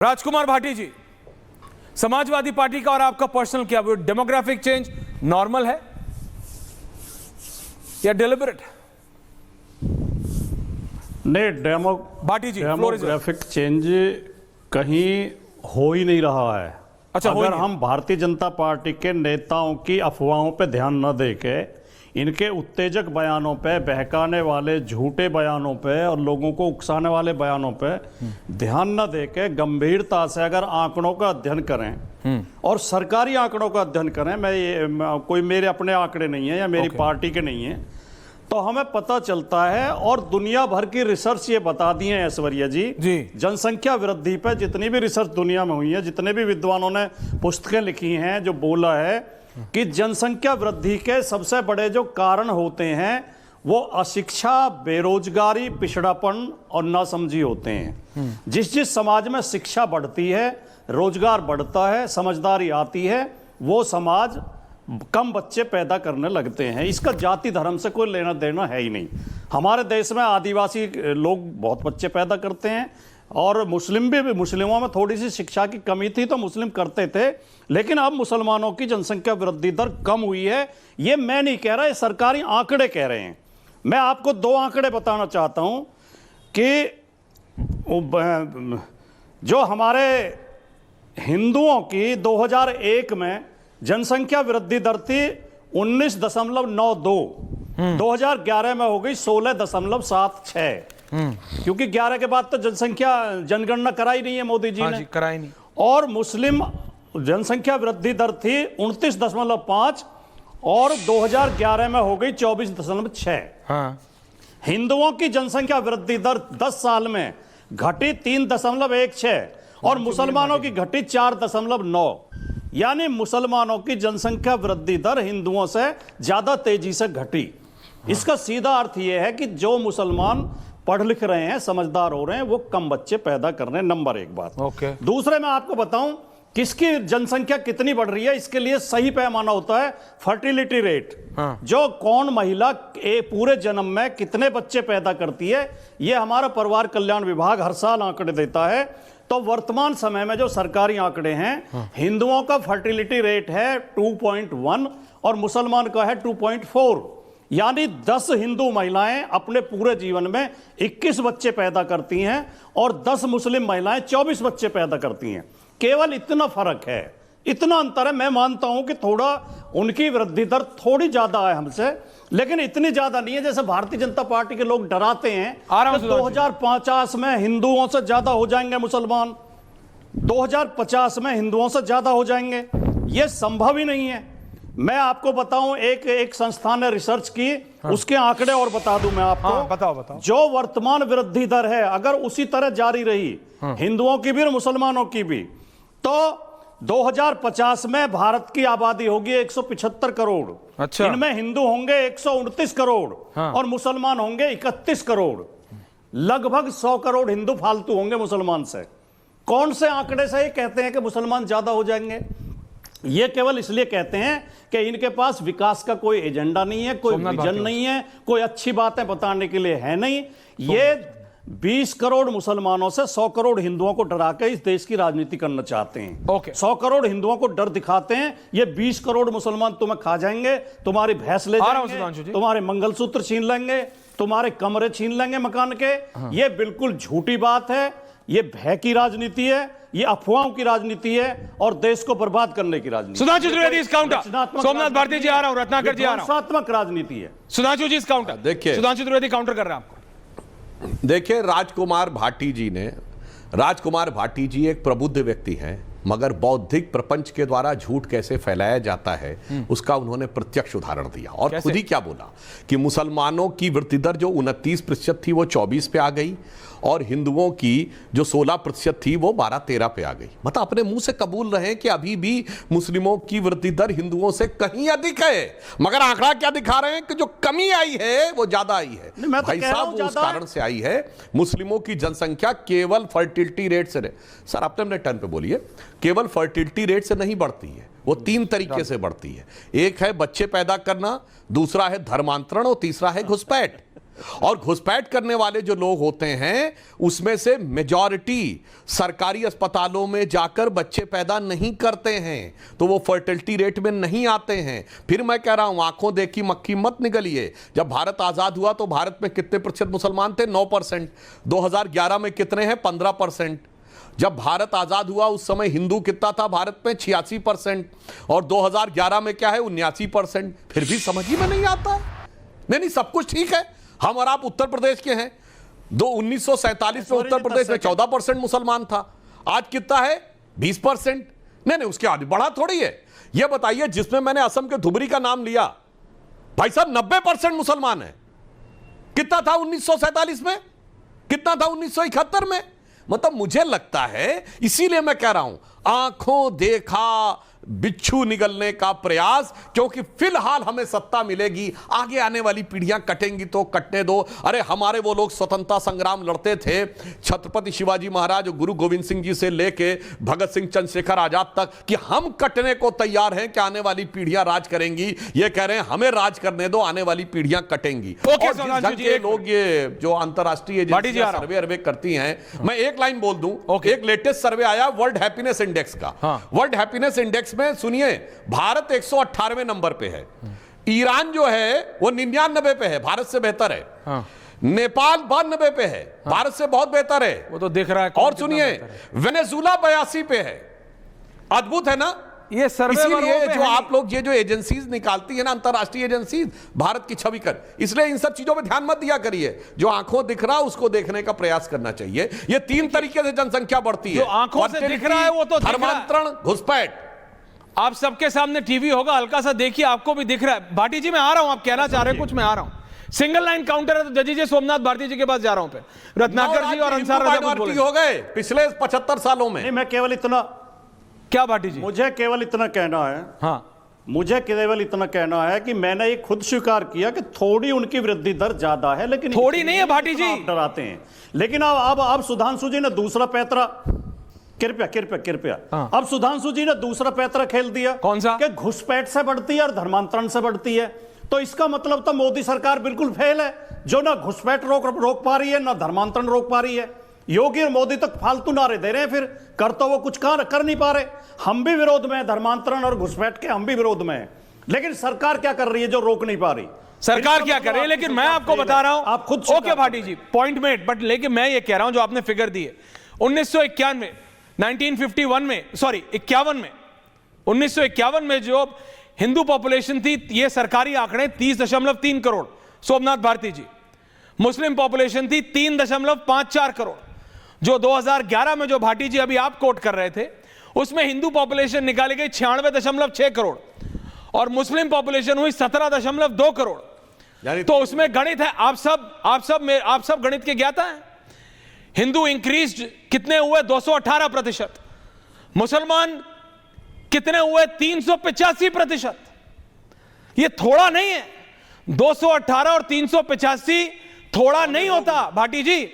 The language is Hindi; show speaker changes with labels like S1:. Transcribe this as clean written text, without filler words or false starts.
S1: राजकुमार भाटी जी, समाजवादी पार्टी का और आपका पर्सनल क्या वो डेमोग्राफिक चेंज नॉर्मल है या डेलिबरेट?
S2: नहीं,
S1: भाटी जी,
S2: डेमोग्राफिक चेंज कहीं हो ही नहीं रहा है।
S1: अच्छा,
S2: अगर हम भारतीय जनता पार्टी के नेताओं की अफवाहों पे ध्यान न दे के इनके उत्तेजक बयानों पे, बहकाने वाले झूठे बयानों पे और लोगों को उकसाने वाले बयानों पे ध्यान न दे के गंभीरता से अगर आंकड़ों का अध्ययन करें और सरकारी आंकड़ों का अध्ययन करें, कोई मेरे अपने आंकड़े नहीं है या मेरी पार्टी के नहीं है, तो हमें पता चलता है और दुनिया भर की रिसर्च ये बता दी है ऐश्वर्या जी, जनसंख्या वृद्धि पर जितनी भी रिसर्च दुनिया में हुई है, जितने भी विद्वानों ने पुस्तकें लिखी हैं, जो बोला है कि जनसंख्या वृद्धि के सबसे बड़े जो कारण होते हैं वो अशिक्षा, बेरोजगारी, पिछड़ापन और नासमझी होते हैं। जिस जिस समाज में शिक्षा बढ़ती है, रोजगार बढ़ता है, समझदारी आती है, वो समाज कम बच्चे पैदा करने लगते हैं। इसका जाति धर्म से कोई लेना देना है ही नहीं। हमारे देश में आदिवासी लोग बहुत बच्चे पैदा करते हैं और मुस्लिमों में थोड़ी सी शिक्षा की कमी थी तो मुस्लिम करते थे, लेकिन अब मुसलमानों की जनसंख्या वृद्धि दर कम हुई है। ये मैं नहीं कह रहा, ये सरकारी आंकड़े कह रहे हैं। मैं आपको दो आंकड़े बताना चाहता हूं कि जो हमारे हिंदुओं की 2001 में जनसंख्या वृद्धि दर थी 19.92, 2011 में हो गई 16.76, क्योंकि 11 के बाद तो जनगणना कराई नहीं है मोदी जी ने,
S1: कराई नहीं। और
S2: मुस्लिम जनसंख्या वृद्धि दर थी 29.5 और 2011 में हो गई 24.6। हिंदुओं की जनसंख्या वृद्धि दर 10 साल में घटी 3.16 और मुसलमानों की घटी 4.9। यानी मुसलमानों की जनसंख्या वृद्धि दर हिंदुओं से ज्यादा तेजी से घटी। इसका सीधा अर्थ यह है कि जो मुसलमान पढ़ लिख रहे हैं, समझदार हो रहे हैं, वो कम बच्चे पैदा कर रहे हैं। नंबर एक बात। दूसरे मैं आपको बताऊं किसकी जनसंख्या कितनी बढ़ रही है, इसके लिए सही पैमाना होता है फर्टिलिटी रेट। जो कौन महिला पूरे जन्म में कितने बच्चे पैदा करती है, यह हमारा परिवार कल्याण विभाग हर साल आंकड़े देता है। तो वर्तमान समय में जो सरकारी आंकड़े हैं, हिंदुओं का फर्टिलिटी रेट है 2.1 और मुसलमान का है 2.4। यानी 10 हिंदू महिलाएं अपने पूरे जीवन में 21 बच्चे पैदा करती हैं और 10 मुस्लिम महिलाएं 24 बच्चे पैदा करती हैं। केवल इतना फर्क है, इतना अंतर है। मैं मानता हूं कि थोड़ा उनकी वृद्धि दर थोड़ी ज्यादा है हमसे, लेकिन इतनी ज्यादा नहीं है जैसे भारतीय जनता पार्टी के लोग डराते हैं कि 2050 में हिंदुओं से ज्यादा हो जाएंगे मुसलमान, 2050 में हिंदुओं से ज्यादा हो जाएंगे। यह संभव ही नहीं है। मैं आपको बताऊं, एक संस्थान ने रिसर्च की, उसके आंकड़े और बता दूं मैं आपको।
S1: बताओ।
S2: जो वर्तमान वृद्धि दर है, अगर उसी तरह जारी रही, हिंदुओं की भी और मुसलमानों की भी, तो 2050 में भारत की आबादी होगी 175 करोड़।
S1: अच्छा।
S2: इनमें हिंदू होंगे 129 करोड़ और मुसलमान होंगे 31 करोड़। लगभग 100 करोड़ हिंदू फालतू होंगे मुसलमान से। कौन से आंकड़े से ये कहते हैं कि मुसलमान ज्यादा हो जाएंगे? ये केवल इसलिए कहते हैं कि इनके पास विकास का कोई एजेंडा नहीं है, कोई विजन नहीं है, कोई अच्छी बातें बताने के लिए है नहीं। ये 20 करोड़ मुसलमानों से 100 करोड़ हिंदुओं को डरा के इस देश की राजनीति करना चाहते हैं। 100 करोड़ हिंदुओं को डर दिखाते हैं, ये 20 करोड़ मुसलमान तुम्हें खा जाएंगे, तुम्हारी भैंस ले जाएंगे, तुम्हारे मंगलसूत्र छीन लेंगे, तुम्हारे कमरे छीन लेंगे मकान के। ये बिल्कुल झूठी बात है। ये भय की राजनीति है, ये अफवाहों की राजनीति है और देश को बर्बाद करने की राजनीति।
S1: सुधांशु त्रिवेदी इस काउंटर, सोमनाथ भारती जी आ रहा हूं, रत्नाकर जी आ रहा हूं।
S2: ध्वंसात्मक राजनीति है।
S1: सुधांशु जी इस काउंटर देखिए, सुधांशु त्रिवेदी काउंटर कर रहे हैं आपको।
S3: देखिए, राजकुमार भाटी जी एक प्रबुद्ध व्यक्ति हैं, मगर बौद्धिक प्रपंच के द्वारा झूठ कैसे फैलाया जाता है उसका उन्होंने प्रत्यक्ष उदाहरण दिया। और खुद ही क्या बोला कि मुसलमानों की वृद्धि दर जो 29% थी वो 24 पे आ गई और हिंदुओं की जो 16% थी वो 12-13 पे आ गई। मतलब अपने मुंह से कबूल रहे कि अभी भी मुस्लिमों की वृद्धि दर हिंदुओं से कहीं अधिक है, मगर आंकड़ा क्या दिखा रहे हैं कि जो कमी आई है वो ज्यादा आई है। भाई साहब, वो उस कारण से आई है, मुस्लिमों की जनसंख्या केवल फर्टिलिटी रेट से सर अपने टर्न पे बोलिए, केवल फर्टिलिटी रेट से नहीं बढ़ती है, वो 3 तरीके से बढ़ती है। एक है बच्चे पैदा करना, दूसरा है धर्मांतरण और तीसरा है घुसपैठ। और घुसपैठ करने वाले जो लोग होते हैं उसमें से मेजॉरिटी सरकारी अस्पतालों में जाकर बच्चे पैदा नहीं करते हैं, तो वो फर्टिलिटी रेट में नहीं आते हैं। फिर मैं कह रहा हूं, आंखों देखी मक्खी मत निगलिए। जब भारत आजाद हुआ तो भारत में कितने प्रतिशत मुसलमान थे? 9%। 2011 में कितने हैं? 15%। जब भारत आजाद हुआ उस समय हिंदू कितना था भारत में? 86%। और 2011 में क्या है? 79%। फिर भी समझ ही में नहीं आता। नहीं, सब कुछ ठीक है। हम और आप उत्तर प्रदेश के हैं। 1947 में उत्तर प्रदेश में 14% मुसलमान था, आज कितना है? 20%। नहीं, उसके आगे बढ़ा थोड़ी है। यह बताइए, जिसमें मैंने असम के धुबरी का नाम लिया, भाई साहब 90% मुसलमान है। कितना था 1947 में? कितना था 1971 में? मतलब मुझे लगता है, इसीलिए मैं कह रहा हूं, आंखों देखा बिच्छू निगलने का प्रयास, क्योंकि फिलहाल हमें सत्ता मिलेगी, आगे आने वाली पीढ़ियां कटेंगी तो कटने दो। अरे हमारे वो लोग स्वतंत्रता संग्राम लड़ते थे, छत्रपति शिवाजी महाराज और गुरु गोविंद सिंह जी से लेके भगत सिंह चंद्रशेखर आजाद तक, कि हम कटने को तैयार हैं कि आने वाली पीढ़ियां राज करेंगी। ये कह रहे हैं हमें राज करने दो, आने वाली पीढ़ियां कटेंगी। और जिस ढंग के लोग ये जो अंतरराष्ट्रीय एजेंसियां सर्वे करती हैं, मैं एक लाइन बोल दूं, एक लेटेस्ट सर्वे आया वर्ल्ड हैप्पीनेस इंडेक्स का। वर्ल्ड हैप्पीनेस इंडेक्स में सुनिए, भारत 118वें नंबर पे है। ईरान जो है वो 99 पे है, भारत से बेहतर है। नेपाल 92 पे है, भारत से बहुत बेहतर है।
S1: वो तो दिख रहा है।
S3: और सुनिए, वेनेजुला 82 पे है। अद्भुत है ना
S1: ये सर्वे?
S3: इसीलिए जो आप लोग ये जो एजेंसीज निकालती है ना, अंतरराष्ट्रीय एजेंसीज, भारत की छवि कर, इसलिए इन सब चीजों पे ध्यान मत दिया करिए। जो आंखों दिख रहा है उसको देखने का प्रयास करना चाहिए। ये 3 तरीके से जनसंख्या बढ़ती है।
S1: जो आंखों से दिख रहा है वो तो
S3: धर्मांतरण, घुसपैठ।
S1: आप सबके सामने टीवी होगा, हल्का सा देखिए, आपको भी दिख रहा है। भाटी जी मैं आ रहा हूं, आप कहना चाह रहे हैं कुछ, मैं आ रहा हूं। सिंगल लाइन काउंटर है तो जजी जी सोमनाथ भारती जी के पास जा रहा हूं। पे रत्नाकर जी और अंसार
S3: माइनॉरिटी हो गए पिछले 75 सालों में।
S2: नहीं, मैं केवल इतना,
S1: क्या भाटी जी?
S2: मुझे केवल इतना कहना है, मुझे केवल इतना कहना है कि मैंने ये खुद स्वीकार किया कि थोड़ी उनकी वृद्धि दर ज्यादा है, लेकिन
S1: थोड़ी नहीं है भाटी जी,
S2: डराते हैं। लेकिन अब सुधांशु जी ने दूसरा पैतरा, कृपया अब सुधांशु जी ने दूसरा पैतरा खेल दिया।
S1: कौन सा?
S2: कि घुसपैठ से बढ़ती है और धर्मांतरण से बढ़ती है। तो इसका मतलब तो मोदी सरकार बिल्कुल फेल है, जो ना घुसपैठ रोक पा रही है, ना धर्मांतरण रोक पा रही है। योगी और मोदी तक फालतू नारे दे रहे हैं, फिर कर तो वो कुछ कर नहीं पा रहे। हम भी विरोध में, धर्मांतरण और घुसपैठ के हम भी विरोध में, लेकिन सरकार क्या कर रही है जो रोक नहीं पा रही?
S1: सरकार क्या कर रही है? लेकिन मैं आपको बता रहा हूं,
S2: आप खुद
S1: okay Bhati ji, point made, but लेकिन मैं ये कह रहा हूं जो आपने फिगर दी है 1951 में 1951 में जो हिंदू पॉपुलेशन थी, ये सरकारी आंकड़े 30.3 करोड़, सोमनाथ भारती जी। मुस्लिम पॉपुलेशन थी 3.54 करोड़। जो 2011 में जो भाटी जी अभी आप कोट कर रहे थे, उसमें हिंदू पॉपुलेशन निकाली गई 96.6 करोड़ और मुस्लिम पॉपुलेशन हुई 17.2 करोड़। तो उसमें गणित है, आप सब गणित के ज्ञाता हैं। हिंदू इंक्रीज कितने हुए? 218%। मुसलमान कितने हुए? 385%। ये थोड़ा नहीं है। 218 और 385 थोड़ा नहीं होता भाटी जी।